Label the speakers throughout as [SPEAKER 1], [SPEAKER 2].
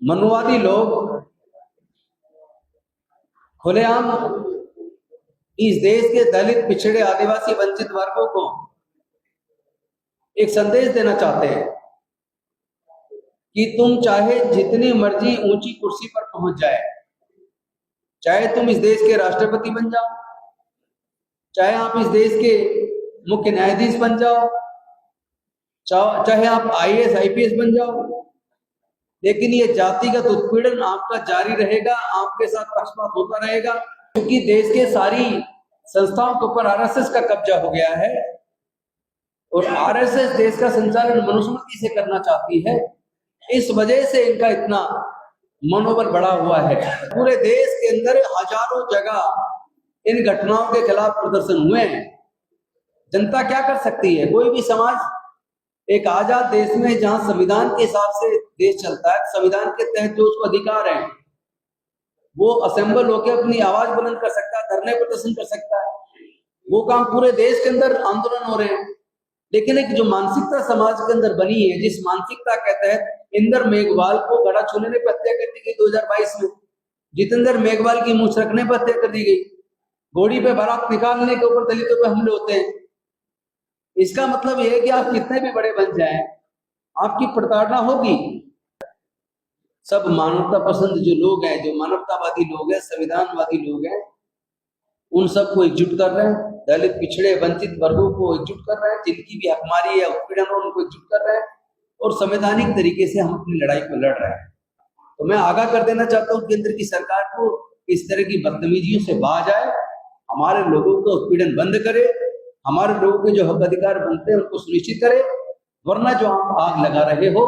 [SPEAKER 1] मनुवादी लोग खुलेआम इस देश के दलित, पिछड़े, आदिवासी, वंचित वर्गों को एक संदेश देना चाहते हैं कि तुम चाहे जितनी मर्जी ऊंची कुर्सी पर पहुंच जाए, चाहे तुम इस देश के राष्ट्रपति बन जाओ, चाहे आप इस देश के मुख्य न्यायाधीश बन जाओ, चाहे आप आईएएस आईपीएस बन जाओ, लेकिन ये जातिगत उत्पीड़न आपका जारी रहेगा, आपके साथ पक्षपात होता रहेगा, क्योंकि देश के सारी संस्थाओं के ऊपर आरएसएस का कब्जा हो गया है और आरएसएस देश का संचालन मनुस्मृति से करना चाहती है। इस वजह से इनका इतना मनोबल बढ़ा हुआ है। पूरे देश के अंदर हजारों जगह इन घटनाओं के खिलाफ प्रदर्शन हुए हैं। जनता क्या कर सकती है? कोई भी समाज एक आजाद देश में जहां संविधान के हिसाब से देश चलता है, संविधान के तहत जो उसको अधिकार है, वो असेंबल होकर अपनी आवाज बुलंद कर सकता है, धरने प्रदर्शन कर सकता है। वो काम पूरे देश के अंदर आंदोलन हो रहे हैं। लेकिन एक जो मानसिकता समाज के अंदर बनी है, जिस मानसिकता के तहत इंदर मेघवाल को गला छूने पर हत्या कर दी गई 2022 में, जितेंद्र मेघवाल की मूछ रखने पर हत्या कर दी गई, घोड़ी पे बारात निकालने के ऊपर दलितों पे हमले होते हैं। इसका मतलब यह है कि आप कितने भी बड़े बन जाएं, आपकी प्रताड़ना होगी। सब मानवता पसंद जो लोग हैं, जो मानवतावादी लोग हैं, संविधानवादी लोग हैं, उन सबको एकजुट कर रहे हैं। दलित, पिछड़े, वंचित वर्गों को एकजुट कर रहे हैं, जिनकी भी हकमारी है, उत्पीड़न है, उनको एकजुट कर रहे हैं और संवैधानिक तरीके से हम अपनी लड़ाई को लड़ रहे हैं। तो मैं आगाह कर देना चाहता हूँ केंद्र की सरकार को इस तरह की बदतमीजियों से बाज आए, हमारे लोगों को उत्पीड़न बंद करे, हमारे लोगों के जो हक अधिकार बनते हैं उनको सुनिश्चित करे, वरना जो आप आग लगा रहे हो,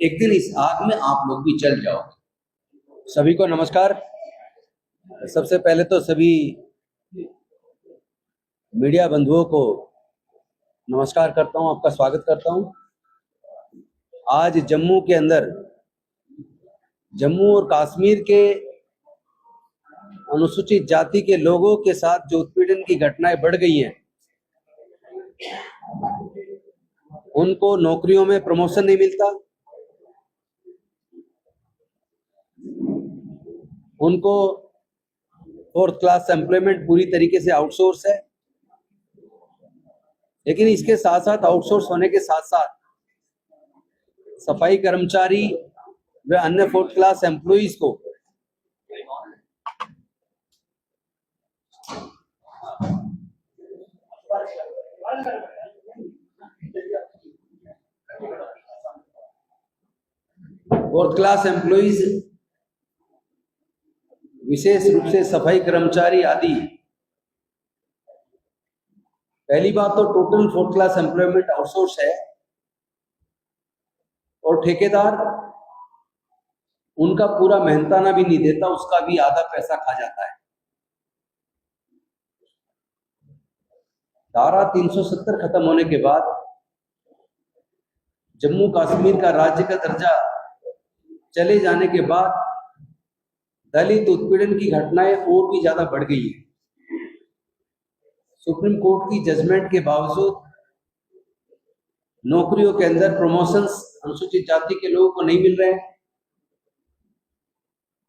[SPEAKER 1] एक दिन इस आग में आप लोग भी जल जाओगे। सभी को नमस्कार। सबसे पहले तो सभी मीडिया बंधुओं को नमस्कार करता हूं, आपका स्वागत करता हूं। आज जम्मू के अंदर, जम्मू और कश्मीर के अनुसूचित जाति के लोगों के साथ जो उत्पीड़न की घटनाएं बढ़ गई हैं, उनको नौकरियों में प्रमोशन नहीं मिलता, उनको फोर्थ क्लास एम्प्लॉयमेंट पूरी तरीके से आउटसोर्स है। लेकिन इसके साथ साथ, आउटसोर्स होने के साथ साथ, सफाई कर्मचारी व अन्य फोर्थ क्लास एम्प्लॉइज को फोर्थ क्लास एम्प्लॉइज, विशेष रूप से सफाई कर्मचारी आदि, पहली बात तो total fourth class employment outsource है और ठेकेदार उनका पूरा मेहनताना भी नहीं देता, उसका भी आधा पैसा खा जाता है। धारा 370 खत्म होने के बाद जम्मू कश्मीर का राज्य का दर्जा चले जाने के बाद दलित उत्पीड़न की घटनाएं और भी ज्यादा बढ़ गई है। सुप्रीम कोर्ट की जजमेंट के बावजूद नौकरियों के अंदर प्रमोशंस अनुसूचित जाति के लोगों को नहीं मिल रहे हैं।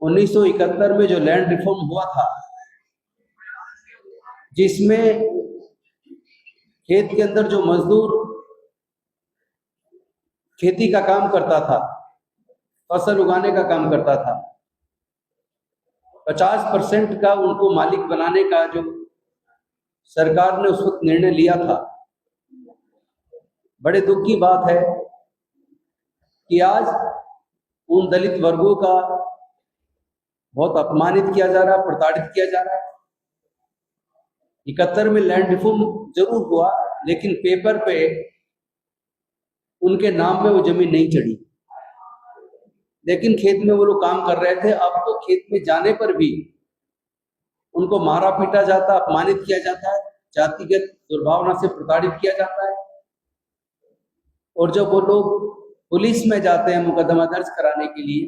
[SPEAKER 1] 1971 में जो लैंड रिफॉर्म हुआ था, जिसमें खेत के अंदर जो मजदूर खेती का काम करता था, फसल उगाने का काम करता था, 50% का उनको मालिक बनाने का जो सरकार ने उस वक्त निर्णय लिया था, बड़े दुख की बात है कि आज उन दलित वर्गों का बहुत अपमानित किया जा रहा है, प्रताड़ित किया जा रहा है। 71 में लैंड रिफॉर्म जरूर हुआ, लेकिन पेपर पे उनके नाम पे वो जमीन नहीं चढ़ी, लेकिन खेत में वो लोग काम कर रहे थे। अब तो खेत में जाने पर भी उनको मारा पीटा जाता, अपमानित किया जाता है, जातिगत दुर्भावना से प्रताड़ित किया जाता है। और जब वो लोग पुलिस में जाते हैं मुकदमा दर्ज कराने के लिए,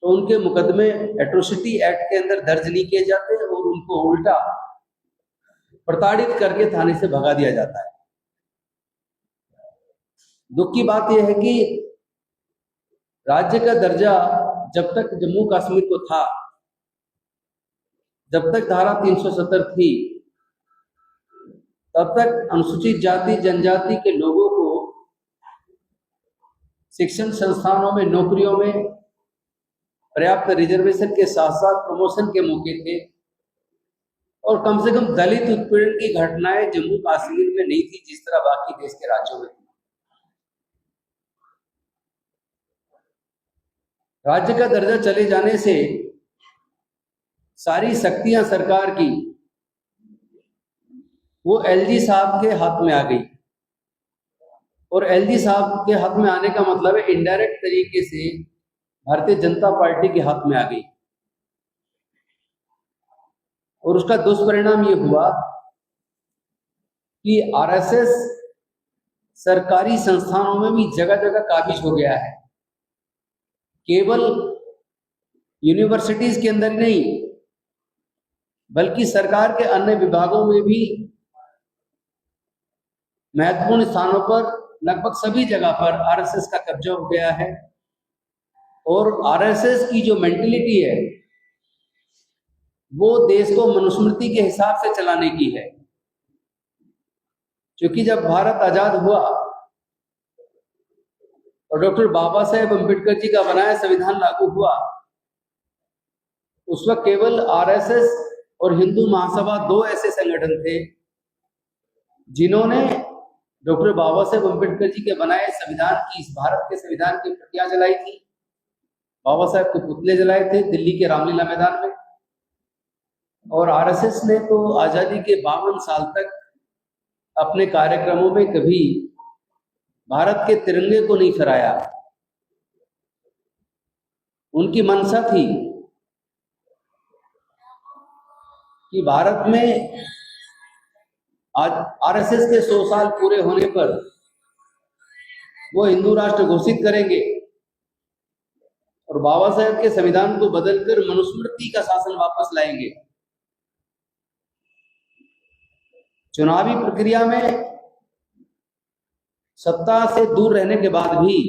[SPEAKER 1] तो उनके मुकदमे एट्रोसिटी एक्ट के अंदर दर्ज नहीं किए जाते और उनको उल्टा प्रताड़ित करके थाने से भगा दिया जाता है। दुख की बात यह है कि राज्य का दर्जा जब तक जम्मू कश्मीर को था, जब तक धारा 370 थी, तब तक अनुसूचित जाति जनजाति के लोगों को शिक्षण संस्थानों में, नौकरियों में पर्याप्त रिजर्वेशन के साथ साथ प्रमोशन के मौके थे, और कम से कम दलित उत्पीड़न की घटनाएं जम्मू कश्मीर में नहीं थी जिस तरह बाकी देश के राज्यों में थी। राज्य का दर्जा चले जाने से सारी शक्तियां सरकार की वो एलजी साहब के हाथ में आ गई, और एलजी साहब के हाथ में आने का मतलब है इनडायरेक्ट तरीके से भारतीय जनता पार्टी के हाथ में आ गई। और उसका दुष्परिणाम ये हुआ कि आरएसएस सरकारी संस्थानों में भी जगह जगह काबिज हो गया है। केवल यूनिवर्सिटीज के अंदर नहीं, बल्कि सरकार के अन्य विभागों में भी महत्वपूर्ण स्थानों पर, लगभग सभी जगह पर आरएसएस का कब्जा हो गया है। और आरएसएस की जो मेंटेलिटी है वो देश को मनुस्मृति के हिसाब से चलाने की है। क्योंकि जब भारत आजाद हुआ और डॉक्टर बाबा साहेब अम्बेडकर जी का बनाया संविधान लागू हुआ, उस वक्त केवल आरएसएस और हिंदू महासभा दो ऐसे संगठन थे जिन्होंने डॉक्टर बाबा साहेब अम्बेडकर जी के बनाए संविधान की, इस भारत के संविधान की प्रतियां जलाई थी, बाबा साहेब के पुतले जलाए थे दिल्ली के रामलीला मैदान में। और आरएसएस ने तो आजादी के 52 साल तक अपने कार्यक्रमों में कभी भारत के तिरंगे को नहीं फहराया। उनकी मंशा थी कि भारत में आज आरएसएस के 100 साल पूरे होने पर वो हिंदू राष्ट्र घोषित करेंगे और बाबा साहेब के संविधान को बदलकर मनुस्मृति का शासन वापस लाएंगे। चुनावी प्रक्रिया में सत्ता से दूर रहने के बाद भी,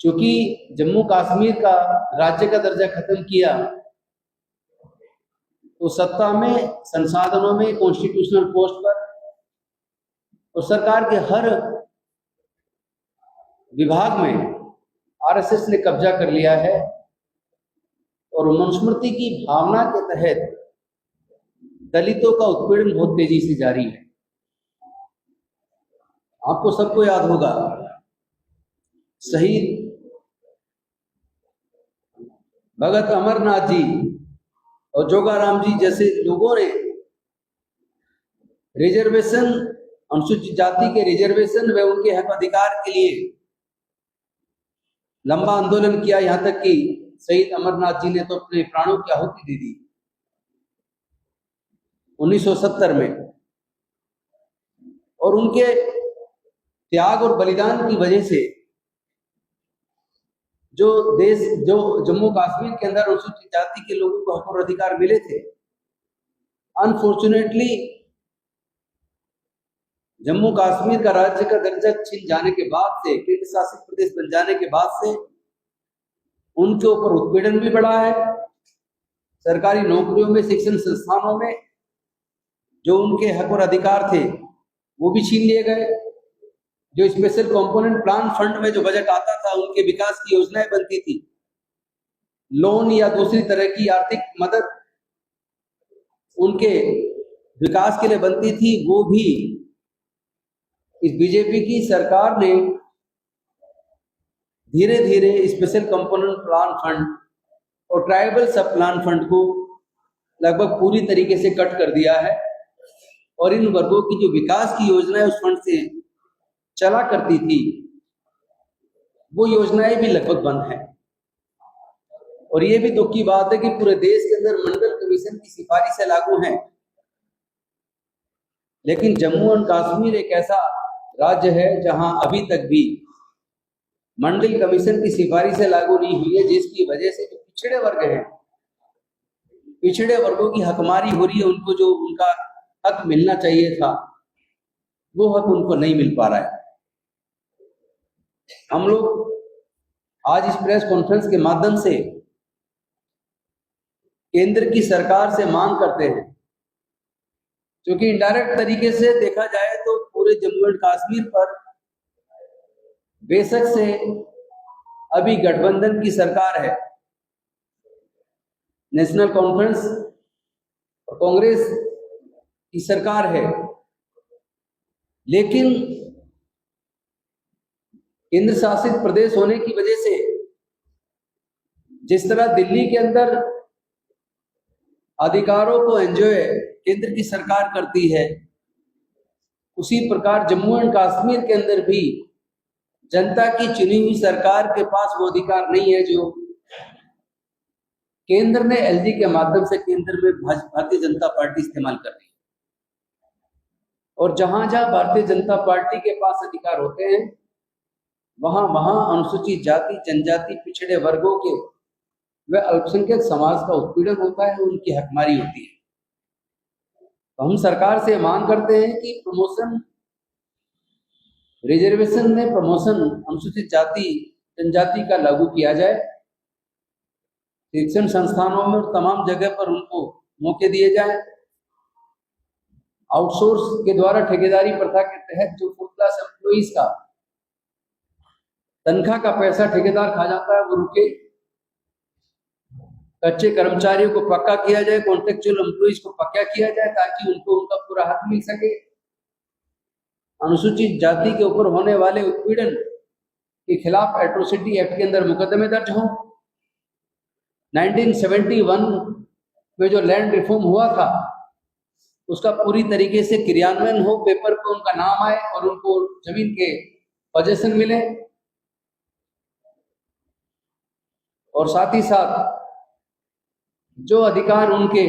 [SPEAKER 1] चूंकि जम्मू कश्मीर का राज्य का दर्जा खत्म किया, तो सत्ता में, संसाधनों में, कॉन्स्टिट्यूशनल पोस्ट पर और सरकार के हर विभाग में आरएसएस ने कब्जा कर लिया है। और मनुस्मृति की भावना के तहत दलितों का उत्पीड़न बहुत तेजी से जारी है। आपको सबको याद होगा, शहीद भगत अमरनाथ जी और जोगाराम जी जैसे लोगों ने रिजर्वेशन, अनुसूचित जाति के रिजर्वेशन व उनके हक अधिकार के लिए लंबा आंदोलन किया। यहां तक कि शहीद अमरनाथ जी ने तो अपने प्राणों की आहुति दे दी 1970 में। और उनके त्याग और बलिदान की वजह से जो जम्मू कश्मीर के अंदर अनुसूचित जाति के लोगों को हक और अधिकार मिले थे, अनफॉर्चुनेटली जम्मू कश्मीर का राज्य का दर्जा छीन जाने के बाद से, केंद्र शासित प्रदेश बन जाने के बाद से उनके ऊपर उत्पीड़न भी बढ़ा है। सरकारी नौकरियों में, शिक्षण संस्थानों में जो उनके हक और अधिकार थे वो भी छीन लिए गए। जो स्पेशल कंपोनेंट प्लान फंड में जो बजट आता था, उनके विकास की योजनाएं बनती थी, लोन या दूसरी तरह की आर्थिक मदद उनके विकास के लिए बनती थी, वो भी इस बीजेपी की सरकार ने धीरे धीरे स्पेशल कंपोनेंट प्लान फंड और ट्राइबल सब प्लान फंड को लगभग पूरी तरीके से कट कर दिया है। और इन वर्गों की जो विकास की योजनाएं उस फंड से चला करती थी, वो योजनाएं भी लगभग बंद हैं। और ये भी दुख की बात है कि पूरे देश के अंदर मंडल कमीशन की सिफारिशें लागू हैं, लेकिन जम्मू एंड कश्मीर एक ऐसा राज्य है जहां अभी तक भी मंडल कमीशन की सिफारिशें लागू नहीं हुई है, जिसकी वजह से जो पिछड़े वर्ग हैं, पिछड़े वर्गों की हकमारी हो रही है। उनको जो उनका हक मिलना चाहिए था, वो हक उनको नहीं मिल पा रहा है। हम लोग आज इस प्रेस कॉन्फ्रेंस के माध्यम से केंद्र की सरकार से मांग करते हैं, क्योंकि इनडायरेक्ट तरीके से देखा जाए तो पूरे जम्मू एंड कश्मीर पर बेशक से अभी गठबंधन की सरकार है, नेशनल कॉन्फ्रेंस और कांग्रेस की सरकार है, लेकिन केंद्र शासित प्रदेश होने की वजह से जिस तरह दिल्ली के अंदर अधिकारों को एंजॉय केंद्र की सरकार करती है, उसी प्रकार जम्मू एंड कश्मीर के अंदर भी जनता की चुनी हुई सरकार के पास वो अधिकार नहीं है जो केंद्र ने एलजी के माध्यम से केंद्र में भारतीय जनता पार्टी इस्तेमाल कर रही है। और जहां जहां भारतीय जनता पार्टी के पास अधिकार होते हैं, वहां वहां अनुसूचित जाति, जनजाति, पिछड़े वर्गों के व अल्पसंख्यक समाज का उत्पीड़न होता है, उनकी हकमारी होती है। तो हम सरकार से मांग करते हैं कि प्रमोशन रिजर्वेशन में प्रमोशन अनुसूचित जाति जनजाति का लागू किया जाए, शिक्षण संस्थानों में और तमाम जगह पर उनको मौके दिए जाए। आउटसोर्स के द्वारा ठेकेदारी प्रथा के तहत जो फुल क्लास एम्प्लॉइज का तनख्वाह का पैसा ठेकेदार खा जाता है, वो रुके। कच्चे कर्मचारियों को पक्का किया जाए, कॉन्ट्रेक्चुअल एम्प्लॉइज को पक्का किया जाए, ताकि उनको उनका पूरा हक मिल सके। अनुसूचित जाति के ऊपर होने वाले उत्पीड़न के खिलाफ एट्रोसिटी एक्ट के अंदर मुकदमे दर्ज हों। 1971 में जो लैंड रिफॉर्म हुआ था, उसका पूरी तरीके से क्रियान्वयन हो, पेपर पे उनका नाम आए और उनको जमीन के पोजीशन मिले। और साथ ही साथ जो अधिकार उनके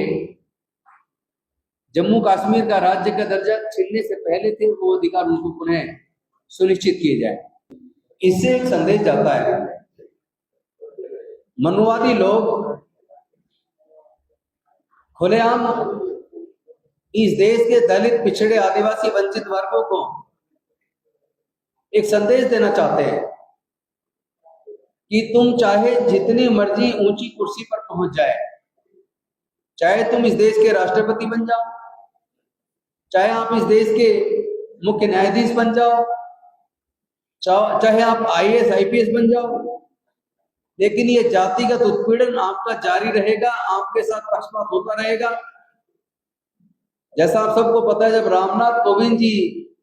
[SPEAKER 1] जम्मू कश्मीर का राज्य का दर्जा छीनने से पहले थे, वो अधिकार उनको पुनः सुनिश्चित किए जाए। इससे एक संदेश जाता है, मनुवादी लोग खुलेआम इस देश के दलित, पिछड़े, आदिवासी, वंचित वर्गों को एक संदेश देना चाहते हैं कि तुम चाहे जितनी मर्जी ऊंची कुर्सी पर पहुंच जाए, चाहे तुम इस देश के राष्ट्रपति बन जाओ, चाहे आप इस देश के मुख्य न्यायाधीश बन जाओ, चाहे आप आईएएस आईपीएस बन जाओ, लेकिन ये जातिगत उत्पीड़न आपका जारी रहेगा, आपके साथ पक्षपात होता रहेगा। जैसा आप सबको पता है, जब रामनाथ कोविंद जी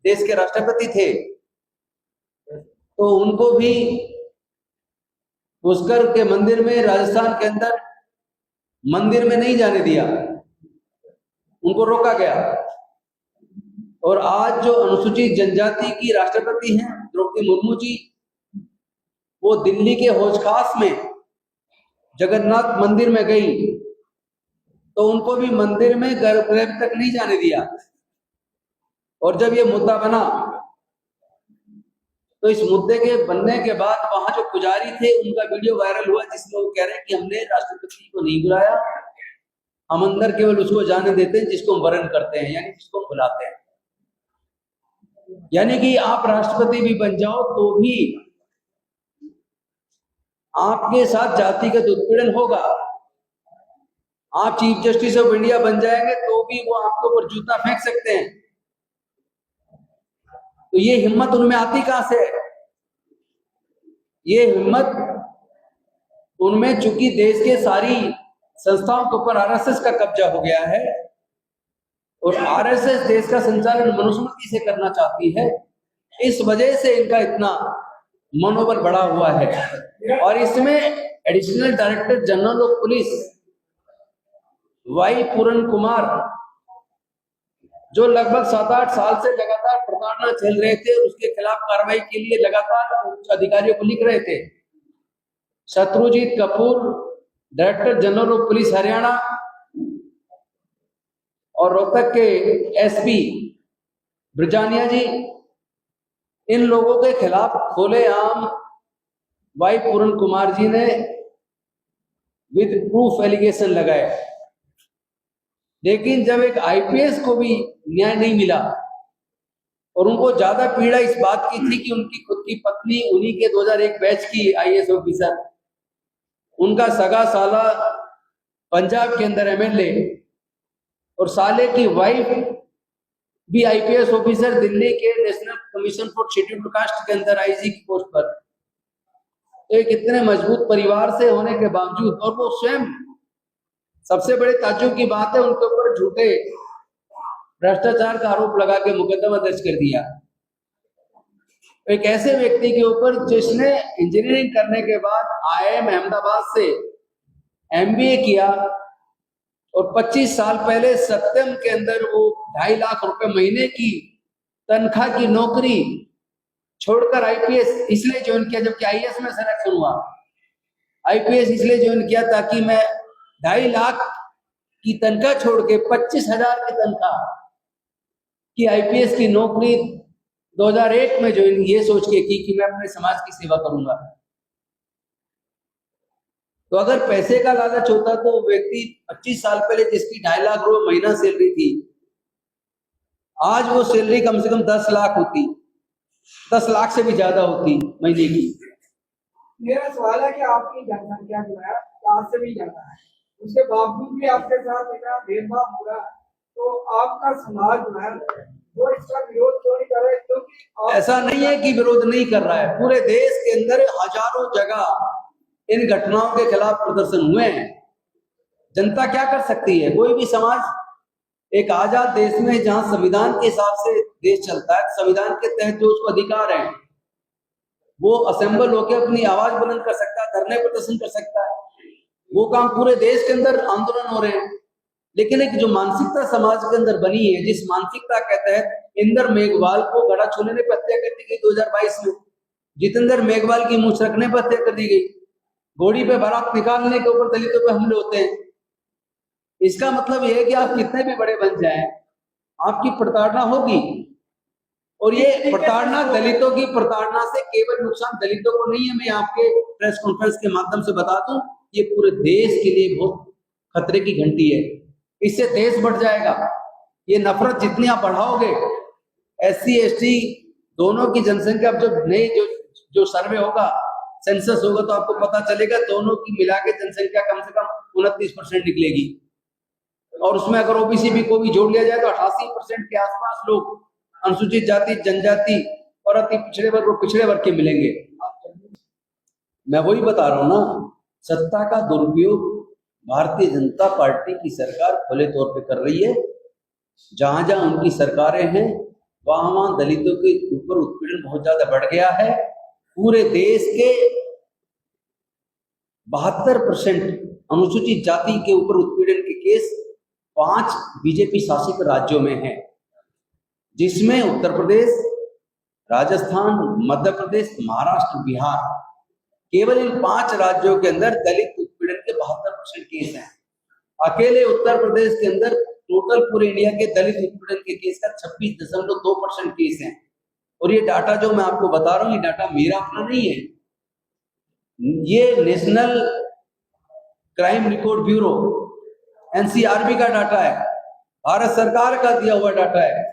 [SPEAKER 1] देश के राष्ट्रपति थे, तो उनको भी पुष्कर के मंदिर में, राजस्थान के अंदर मंदिर में नहीं जाने दिया, उनको रोका गया। और आज जो अनुसूचित जनजाति की राष्ट्रपति हैं द्रौपदी मुर्मू जी, वो दिल्ली के हौज खास में जगन्नाथ मंदिर में गई, तो उनको भी मंदिर में गर्भगृह तक नहीं जाने दिया। और जब ये मुद्दा बना, तो इस मुद्दे के बनने के बाद वहां जो पुजारी थे, उनका वीडियो वायरल हुआ, जिसमें वो कह रहे हैं कि हमने राष्ट्रपति को नहीं बुलाया, हम अंदर केवल उसको जाने देते हैं जिसको हम वरण करते हैं, यानी जिसको हम बुलाते हैं। यानी कि आप राष्ट्रपति भी बन जाओ तो भी आपके साथ जातिगत उत्पीड़न होगा। आप चीफ जस्टिस ऑफ इंडिया बन जाएंगे तो भी वो आपके ऊपर जूता फेंक सकते हैं। तो ये हिम्मत उनमें आती कहां से? ये हिम्मत उनमें, चूंकि देश के सारी संस्थाओं के ऊपर आरएसएस का कब्जा हो गया है और आरएसएस देश का संचालन मनुस्मृति से करना चाहती है, इस वजह से इनका इतना मनोबल बढ़ा हुआ है। और इसमें additional director general of police Y Puran Kumar, जो लगभग 7-8 साल से लगातार प्रताड़ना झेल रहे थे, उसके खिलाफ कार्रवाई के लिए लगातार उच्च अधिकारियों को लिख रहे थे। Shatrujeet Kapoor, director general of police Haryana, और रोहतक के एसपी ब्रजानिया जी, इन लोगों के खिलाफ खुलेआम वाई पूरन कुमार जी ने विद प्रूफ एलिगेशन लगाए। लेकिन जब एक आईपीएस को भी न्याय नहीं मिला, और उनको ज्यादा पीड़ा इस बात की थी कि उनकी खुद की पत्नी उन्हीं के 2001 बैच की आईएएस ऑफिसर, उनका सगा साला पंजाब के अंदर एमएलए, और साले की वाइफ भी आईपीएस ऑफिसर दिल्ली के national commission for scheduled caste के अंदर आईजी की पोस्ट पर। एक इतने मजबूत परिवार से होने के बावजूद, और वो स्वयं, सबसे बड़े ताज्जुब की बात है, उनके ऊपर झूठे भ्रष्टाचार का आरोप लगा के मुकदमा दर्ज कर दिया। एक ऐसे व्यक्ति के ऊपर जिसने इंजीनियरिंग करने के बाद आईआईएम अहमदाबाद से एमबीए किया और 25 साल पहले सत्यम के अंदर वो 2.5 लाख रुपए महीने की तनख्वाह की नौकरी छोड़कर आईपीएस इसलिए ज्वाइन किया, जबकि आईएएस में सिलेक्शन हुआ। आईपीएस इसलिए ज्वाइन किया ताकि मैं 2.5 लाख की तनख्वाह छोड़ के 25,000 की तनख्वाह की आईपीएस की नौकरी 2001 में ज्वाइन, ये सोच के की कि मैं अपने समाज की सेवा करूंगा। तो अगर पैसे का लालच होता तो व्यक्ति 25 साल पहले जिसकी 2.5 लाख रुपए महीना सैलरी थी, आज वो सैलरी कम से कम 10 लाख होती, 10 लाख से भी ज्यादा होती महीने की।
[SPEAKER 2] मेरा सवाल है कि आपकी जनसंख्या जो है 4 से भी ज्यादा है, उसके बावजूद भी आपके साथ इतना भेदभाव हो रहा है, तो आपका समाज जो है वो इसका विरोध क्यों नहीं कर रहा है? क्योंकि
[SPEAKER 1] ऐसा नहीं है कि विरोध नहीं कर रहा है, पूरे देश के अंदर हजारों जगह इन घटनाओं के खिलाफ प्रदर्शन हुए हैं। जनता क्या कर सकती है? कोई भी समाज एक आजाद देश में जहां संविधान के हिसाब से देश चलता है, संविधान के तहत जो उसको अधिकार है, वो असेंबल होकर अपनी आवाज बुलंद कर सकता है, धरने प्रदर्शन कर सकता है। वो काम पूरे देश के अंदर आंदोलन हो रहे हैं। लेकिन एक जो मानसिकता समाज के अंदर बनी है, जिस मानसिकता के तहत इंदर मेघवाल को गला छूने पर हत्या कर दी गई 2022 में, जितेंद्र मेघवाल की मूंछ रखने पर हत्या कर दी गई, घोड़ी पे बारात निकालने के ऊपर दलितों पे हमले होते हैं। इसका मतलब यह है कि आप कितने भी बड़े बन जाएं, आपकी प्रताड़ना होगी। और ये प्रताड़ना, दलितों की प्रताड़ना से केवल नुकसान दलितों को नहीं है, मैं आपके प्रेस कॉन्फ्रेंस के माध्यम से बता दूं, ये पूरे देश के लिए बहुत खतरे की घंटी है। इससे देश बढ़ जाएगा। ये नफरत जितनी आप बढ़ाओगे, एससी एसटी दोनों की जनसंख्या, अब जब नई जो सर्वे होगा, सेंसस होगा, तो आपको पता चलेगा दोनों की मिला के जनसंख्या कम से कम 29% निकलेगी। और उसमें अगर ओबीसी भी को भी जोड़ लिया जाए तो 88% के आसपास लोग अनुसूचित जाति, जनजाति और अति पिछड़े वर्ग और पिछड़े वर्ग के मिलेंगे। मैं वही बता रहा हूं ना, सत्ता का दुरुपयोग भारतीय जनता पार्टी की सरकार खुले तौर पे कर रही है। जहां जहां उनकी सरकारें हैं, वहां वहां दलितों के ऊपर उत्पीड़न बहुत ज्यादा बढ़ गया है। पूरे देश के 72% अनुसूचित जाति के ऊपर उत्पीड़न के केस 5 बीजेपी शासित राज्यों में हैं, जिसमें उत्तर प्रदेश, राजस्थान, मध्य प्रदेश, महाराष्ट्र, बिहार, केवल इन 5 राज्यों के अंदर दलित उत्पीड़न के 72% केस हैं। अकेले उत्तर प्रदेश के अंदर टोटल पूरे इंडिया के दलित उत्पीड़न के केस का 26.2% केस हैं। और ये डाटा जो मैं आपको बता रहा हूं, ये डाटा मेरा अपना नहीं है, ये national crime record bureau NCRB का डाटा है, भारत सरकार का दिया हुआ डाटा है।